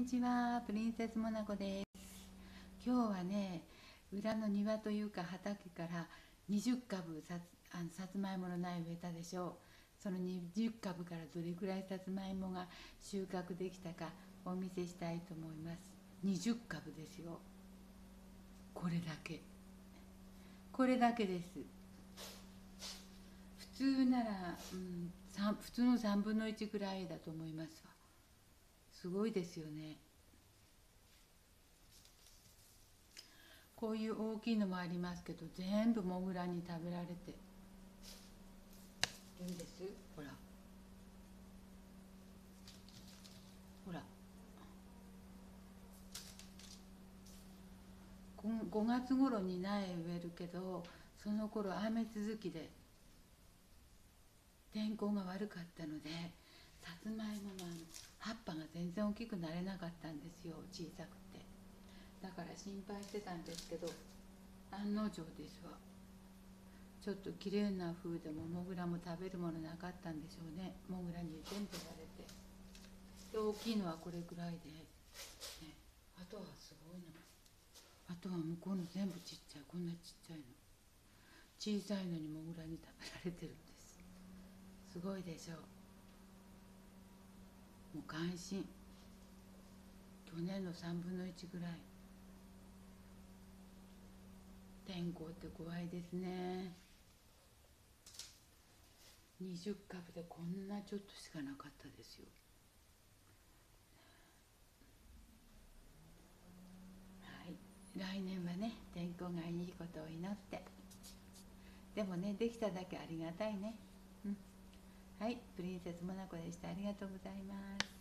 にちは、プリンセスモナコです。今日はね、裏の庭というか畑から20株さつまいもの苗植えたでしょう。その20株からどれくらいさつまいもが収穫できたかお見せしたいと思います。20株ですよ。これだけ。これだけです。普通なら、普通の3分の1ぐらいだと思いますわ。すごいですよね。こういう大きいのもありますけど、全部モグラに食べられてるんです。ほらほら、5月頃に苗植えるけど、その頃雨続きで天候が悪かったので、さつまいもの葉っぱが全然大きくなれなかったんですよ、小さくて。だから心配してたんですけど、案の定ですわ。ちょっと綺麗な風でもモグラも食べるものなかったんでしょうね。モグラに全部やれて、で大きいのはこれくらいで、ね、あとはすごいの。あとは向こうの全部ちっちゃい、こんなちっちゃいの。小さいのにモグラに食べられてるんです。すごいでしょう。もう感心。去年の3分の1ぐらい。天候って怖いですね。20株でこんなちょっとしかなかったですよ。はい、来年はね、天候がいいことを祈って。でもね、できただけありがたいね。はい、プリンセスモナコでした。ありがとうございます。